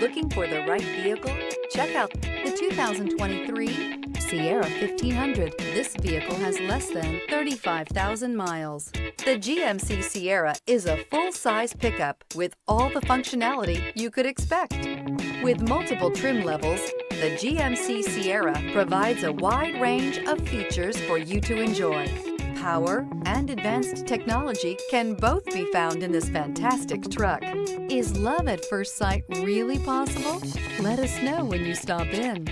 Looking for the right vehicle? Check out the 2023 Sierra 1500. This vehicle has less than 35,000 miles. The GMC Sierra is a full-size pickup with all the functionality you could expect. With multiple trim levels, the GMC Sierra provides a wide range of features for you to enjoy. Power and advanced technology can both be found in this fantastic truck. Is love at first sight really possible? Let us know when you stop in.